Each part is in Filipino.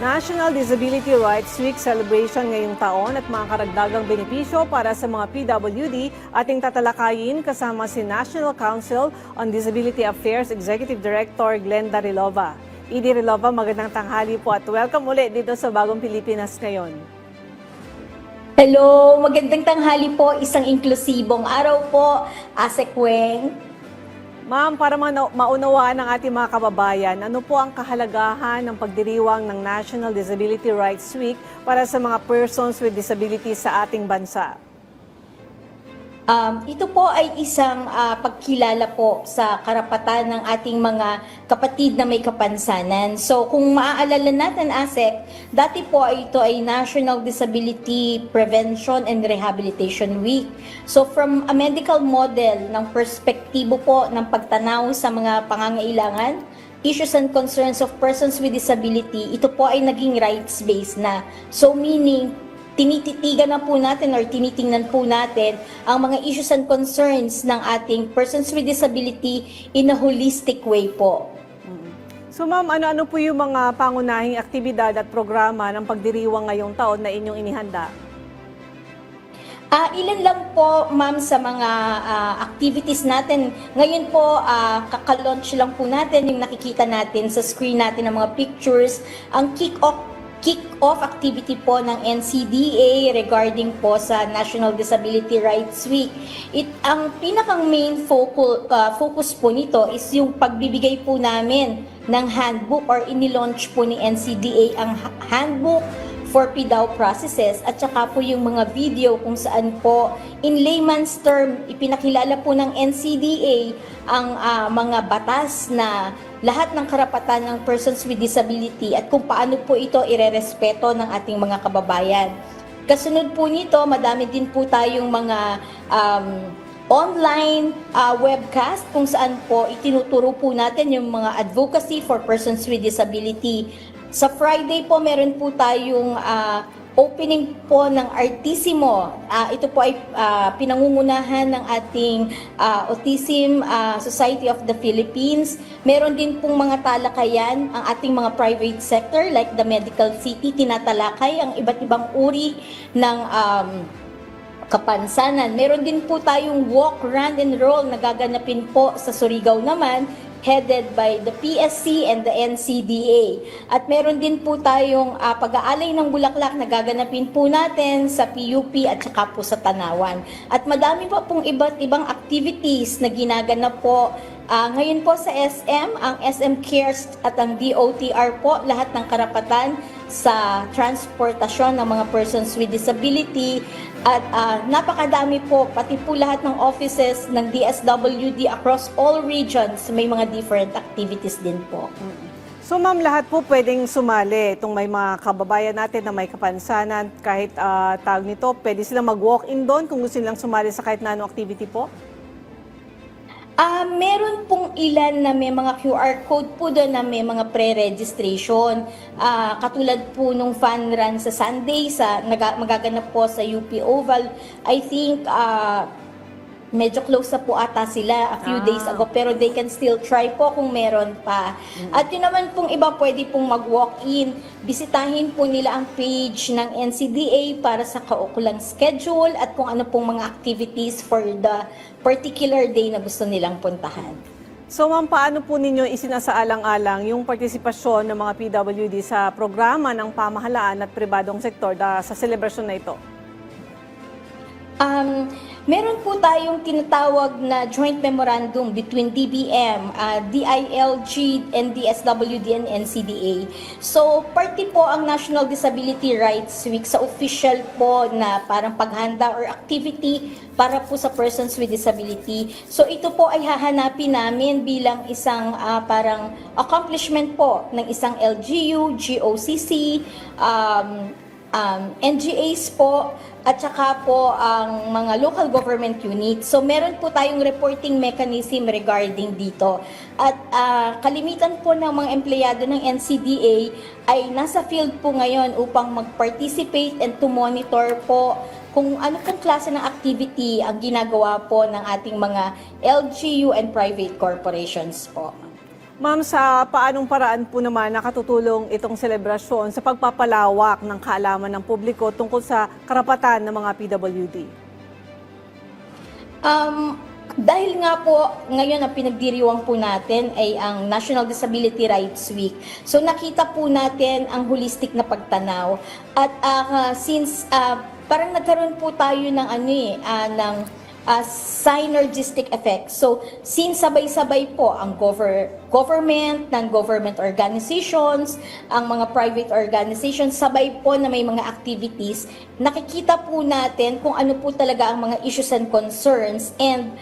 National Disability Rights Week celebration ngayong taon at mga karagdagang benepisyo para sa mga PWD ating tatalakayin kasama si National Council on Disability Affairs Executive Director Glenda Rilova. Edie Rilova, magandang tanghali po at welcome ulit dito sa Bagong Pilipinas ngayon. Hello, magandang tanghali po, isang inklusibong araw po, Ase Kweng. Ma'am, para maunawaan ng ating mga kababayan, ano po ang kahalagahan ng pagdiriwang ng National Disability Rights Week para sa mga persons with disabilities sa ating bansa? Ito po ay isang pagkilala po sa karapatan ng ating mga kapatid na may kapansanan. So kung maaalala natin, ASEC, dati po ito ay National Disability Prevention and Rehabilitation Week. So from a medical model ng perspektibo po ng pagtanaw sa mga pangangailangan, issues and concerns of persons with disability, ito po ay naging rights-based na. So meaning, tinititigan na po natin or tinitingnan po natin ang mga issues and concerns ng ating persons with disability in a holistic way po. So ma'am, ano-ano po yung mga pangunahing aktibidad at programa ng pagdiriwang ngayong taon na inyong inihanda? Ilan lang po, ma'am, sa mga activities natin. Ngayon po, kaka-launch lang po natin yung nakikita natin sa screen natin ng mga pictures. Ang kick-off activity po ng NCDA regarding po sa National Disability Rights Week. Ang pinakang main focus po nito is yung pagbibigay po namin ng handbook or inilaunch po ni NCDA ang handbook for PDAW processes at saka po yung mga video kung saan po in layman's term ipinakilala po ng NCDA ang mga batas na lahat ng karapatan ng persons with disability at kung paano po ito irerespeto ng ating mga kababayan. Kasunod po nito, madami din po tayong mga online webcast kung saan po itinuturo po natin yung mga advocacy for persons with disability. Sa Friday po, meron po tayong opening po ng Artissimo. Ito po ay pinangungunahan ng ating Autism Society of the Philippines. Meron din pong mga talakayan ang ating mga private sector like the Medical City. Tinatalakay ang iba't ibang uri ng kapansanan. Meron din po tayong walk, run, and roll na gaganapin po sa Surigao naman, headed by the PSC and the NCDA. At meron din po tayong pag-aalay ng bulaklak na gaganapin po natin sa PUP at saka po sa Tanawan. At madami pa pong iba't ibang activities na ginaganap po ngayon po sa SM, ang SM Cares at ang DOTR po, lahat ng karapatan sa transportasyon ng mga persons with disability at napakadami po, pati po lahat ng offices ng DSWD across all regions, may mga different activities din po. So ma'am, lahat po pwedeng sumali itong may mga kababayan natin na may kapansanan kahit tawag nito, pwede silang mag-walk-in doon kung gusto nilang sumali sa kahit na anong activity po? Meron pong ilan na may mga QR code po doon na may mga pre-registration. Katulad po nung fun run sa Sunday, magaganap po sa UP Oval. I think medyo close na po ata sila a few days ago, pero they can still try po kung meron pa. At yun naman pong iba, pwede pong mag-walk-in. Bisitahin po nila ang page ng NCDA para sa kaukulang schedule at kung ano pong mga activities for the particular day na gusto nilang puntahan. So ma'am, paano po ninyo isinasaalang-alang yung partisipasyon ng mga PWD sa programa ng pamahalaan at pribadong sektor sa selebrasyon na ito? Meron po tayong tinatawag na joint memorandum between DBM, DILG, and DSWD and NCDA. So, party po ang National Disability Rights Week sa official po na parang paghanda or activity para po sa persons with disability. So, ito po ay hahanapin namin bilang isang parang accomplishment po ng isang LGU, GOCC, NGAs po, at saka po ang mga local government units. So meron po tayong reporting mechanism regarding dito. At kalimitan po ng mga empleyado ng NCDA ay nasa field po ngayon upang mag-participate and to monitor po kung ano pong klase ng activity ang ginagawa po ng ating mga LGU and private corporations po. Ma'am, sa paanong paraan po naman nakatutulong itong selebrasyon sa pagpapalawak ng kaalaman ng publiko tungkol sa karapatan ng mga PWD? Dahil nga po, ngayon ang pinagdiriwang po natin ay ang National Disability Rights Week. So nakita po natin ang holistic na pagtanaw. At since parang nagkaroon po tayo ng ng synergistic effect. So, since sabay-sabay po ang government, non-government organizations, ang mga private organizations, sabay po na may mga activities, nakikita po natin kung ano po talaga ang mga issues and concerns, and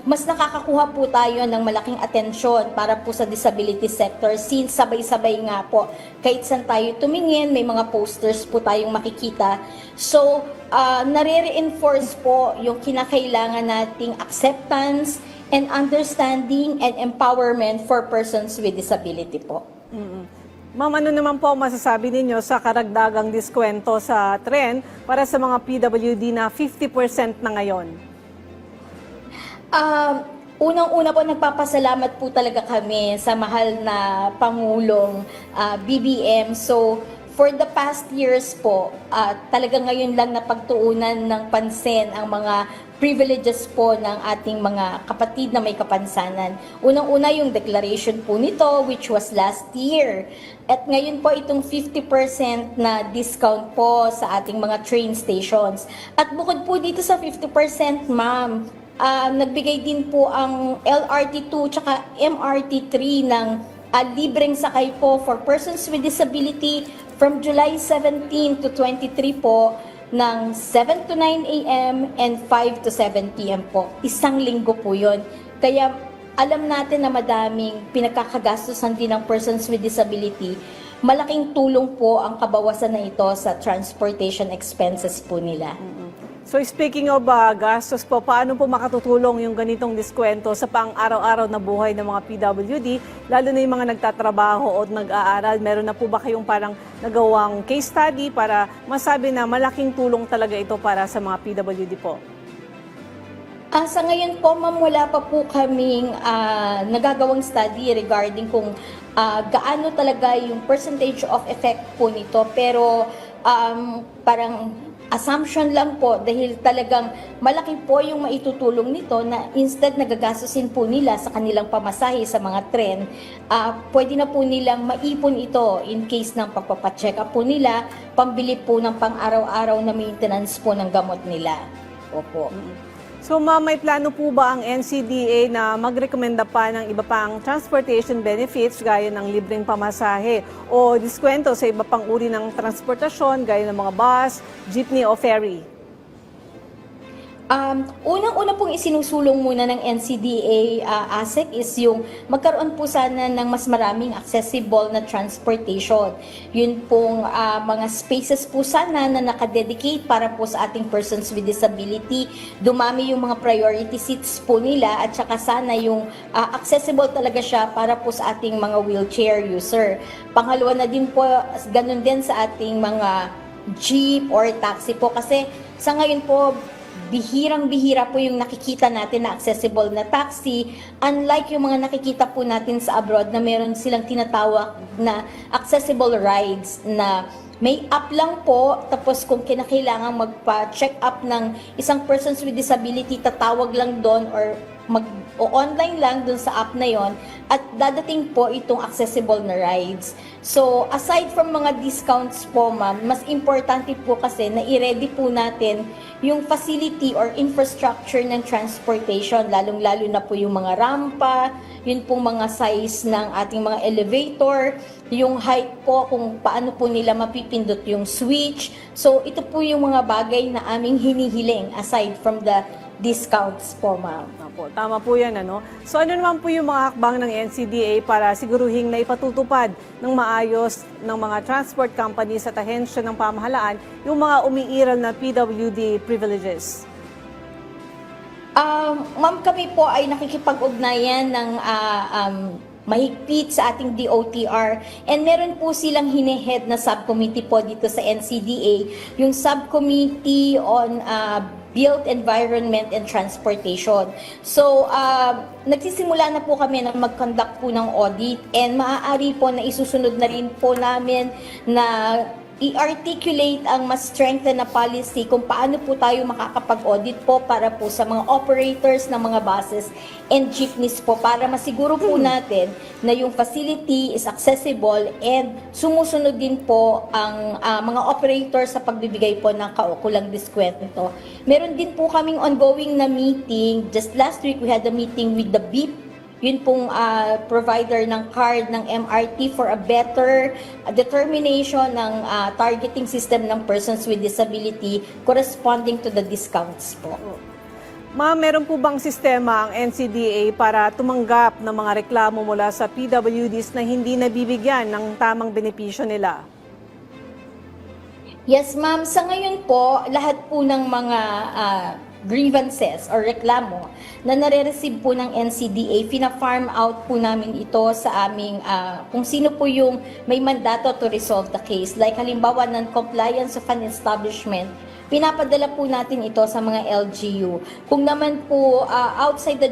mas nakakakuha po tayo ng malaking atensyon para po sa disability sector since sabay-sabay nga po kahit saan tayo tumingin, may mga posters po tayong makikita. So, nare-reinforce po yung kinakailangan nating acceptance and understanding and empowerment for persons with disability po. Ma'am, ano naman po ang masasabi ninyo sa karagdagang diskwento sa tren para sa mga PWD na 50% na ngayon? Unang-una po, nagpapasalamat po talaga kami sa mahal na Pangulong BBM. So, for the past years po, talaga ngayon lang napagtuunan ng pansin ang mga privileges po ng ating mga kapatid na may kapansanan. Unang-una yung declaration po nito, which was last year. At ngayon po itong 50% na discount po sa ating mga train stations. At bukod po dito sa 50%, ma'am, nagbigay din po ang LRT2 tsaka MRT3 ng libreng sakay po for persons with disability from July 17 to 23 po ng 7 to 9 a.m. and 5 to 7 p.m. po. Isang linggo po yun. Kaya alam natin na madaming pinagkakagastusan din ng persons with disability. Malaking tulong po ang kabawasan na ito sa transportation expenses po nila. So speaking of gastos po, paano po makatutulong yung ganitong diskwento sa pang-araw-araw na buhay ng mga PWD, lalo na yung mga nagtatrabaho o nag-aaral? Meron na po ba kayong parang nagawang case study para masabi na malaking tulong talaga ito para sa mga PWD po? Sa ngayon po, ma'am, wala pa po kaming nagagawang study regarding kung gaano talaga yung percentage of effect po nito. Pero parang assumption lang po dahil talagang malaki po yung maitutulong nito na instead nagagastusin po nila sa kanilang pamasahe sa mga tren, pwede na po nilang maipon ito in case ng pagpapacheck up po nila, pambili po ng pang-araw-araw na maintenance po ng gamot nila. Opo. So ma'am, may plano po ba ang NCDA na magrekomenda pa ng iba pang transportation benefits gaya ng libreng pamasahe o diskwento sa iba pang uri ng transportasyon gaya ng mga bus, jeepney o ferry? Unang-una pong isinusulong muna ng NCDA ASEC is yung magkaroon po sana ng mas maraming accessible na transportation. Yun pong mga spaces po sana na nakadedicate para po sa ating persons with disability. Dumami yung mga priority seats po nila at saka sana yung accessible talaga siya para po sa ating mga wheelchair user. Pangalawa na din po, ganun din sa ating mga jeep or taxi po kasi sa ngayon po, bihirang-bihira po yung nakikita natin na accessible na taxi, unlike yung mga nakikita po natin sa abroad na meron silang tinatawag na accessible rides na may app lang po, tapos kung kinakailangan magpa-check up ng isang persons with disability, tatawag lang doon or online lang doon sa app na yon at dadating po itong accessible na rides. So, aside from mga discounts po, ma'am, mas importante po kasi na i-ready po natin yung facility or infrastructure ng transportation, lalong-lalo na po yung mga rampa, yun pong mga size ng ating mga elevator, yung height po, kung paano po nila mapipindot yung switch. So, ito po yung mga bagay na aming hinihiling aside from the discounts po, ma'am. Opo, tama po yan, ano? So ano naman po yung mga hakbang ng NCDA para siguruhin na ipatutupad ng maayos ng mga transport companies at ahensya ng pamahalaan yung mga umiiral na PWD privileges? Ma'am, kami po ay nakikipag-ugnayan ng mahigpit sa ating DOTR and meron po silang hine-head na subcommittee po dito sa NCDA, yung Subcommittee on built environment and transportation. So, nagsisimula na po kami na mag-conduct po ng audit and maaari po na isusunod na rin po namin na i-articulate ang mas strengthen na policy kung paano po tayo makakapag-audit po para po sa mga operators ng mga buses and jeepneys po para masiguro po natin na yung facility is accessible and sumusunod din po ang mga operators sa pagbibigay po ng kaukulang diskwento. Meron din po kaming ongoing na meeting. Just last week, we had a meeting with the BIP. Yun pong provider ng card ng MRT for a better determination ng targeting system ng persons with disability corresponding to the discounts po. Ma'am, meron po bang sistema ang NCDA para tumanggap ng mga reklamo mula sa PWDs na hindi nabibigyan ng tamang benepisyo nila? Yes, ma'am. Sa ngayon po, lahat po ng mga grievances or reklamo na nare-receive po ng NCDA, fina-farm out po namin ito sa aming kung sino po yung may mandato to resolve the case. Like halimbawa, non-compliance of an establishment, pinapadala po natin ito sa mga LGU. Kung naman po outside the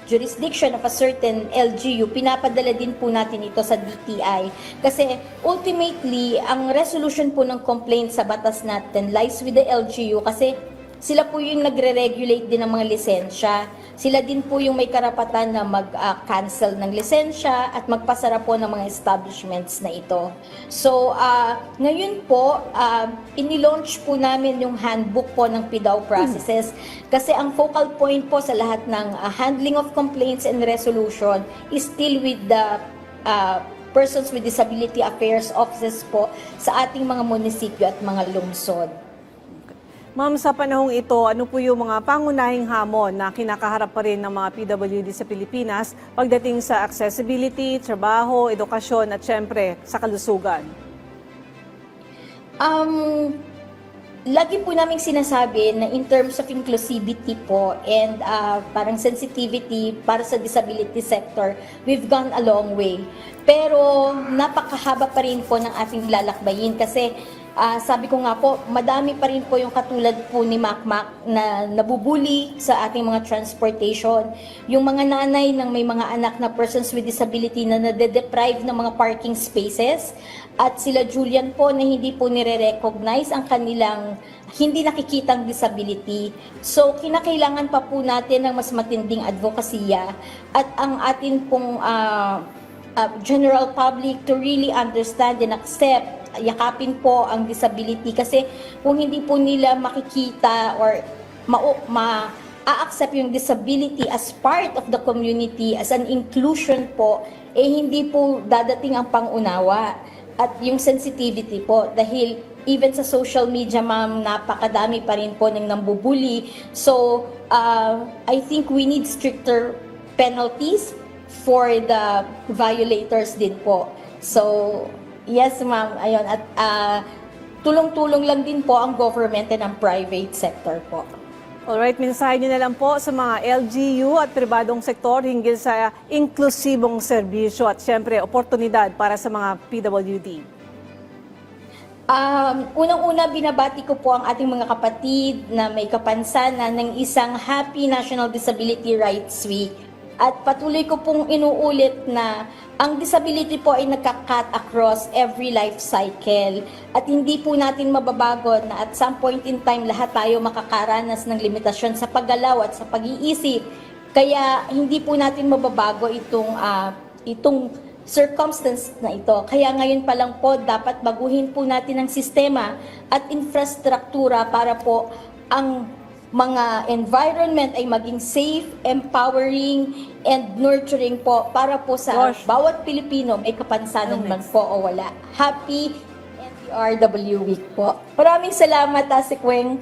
jurisdiction of a certain LGU, pinapadala din po natin ito sa DTI. Kasi ultimately, ang resolution po ng complaint sa batas natin lies with the LGU kasi sila po yung nagre-regulate din ng mga lisensya. Sila din po yung may karapatan na mag-cancel ng lisensya at magpasara po ng mga establishments na ito. So, ngayon po, inilaunch po namin yung handbook po ng PDAW processes kasi ang focal point po sa lahat ng handling of complaints and resolution is still with the Persons with Disability Affairs Offices po sa ating mga munisipyo at mga lungsod. Ma'am, sa panahong ito, ano po yung mga pangunahing hamon na kinakaharap pa rin ng mga PWD sa Pilipinas pagdating sa accessibility, trabaho, edukasyon at syempre sa kalusugan? Lagi po naming sinasabi na in terms of inclusivity po and parang sensitivity para sa disability sector, we've gone a long way. Pero napakahaba pa rin po ng ating lalakbayin kasi sabi ko nga po, madami pa rin po yung katulad po ni Makmak na nabubuli sa ating mga transportation. Yung mga nanay ng may mga anak na persons with disability na nade-deprive ng mga parking spaces. At sila Julian po na hindi po nire-recognize ang kanilang hindi nakikitang disability. So, kinakailangan pa po natin ng mas matinding advokasya at ang atin pong general public to really understand and accept, yakapin po ang disability kasi kung hindi po nila makikita or ma-accept yung disability as part of the community, as an inclusion po, hindi po dadating ang pangunawa at yung sensitivity po dahil even sa social media, ma'am, napakadami pa rin po ng nambubuli. So, I think we need stricter penalties for the violators din po. So, yes, ma'am. Ayun. At tulong-tulong lang din po ang government and ang private sector po. Alright, mensahe niyo na lang po sa mga LGU at pribadong sektor hinggil sa inklusibong serbisyo at syempre oportunidad para sa mga PWD. Unang-una, binabati ko po ang ating mga kapatid na may kapansanan ng isang Happy National Disability Rights Week. At patuloy ko pong inuulit na ang disability po ay nagka-cut across every life cycle. At hindi po natin mababago na at some point in time lahat tayo makakaranas ng limitasyon sa paggalaw at sa pag-iisip. Kaya hindi po natin mababago itong circumstance na ito. Kaya ngayon pa lang po dapat baguhin po natin ang sistema at infrastruktura para po ang mga environment ay maging safe, empowering, and nurturing po para po sa bawat Pilipino may kapansanan man po o wala. Happy NDRW Week po. Maraming salamat, Ate Kweng.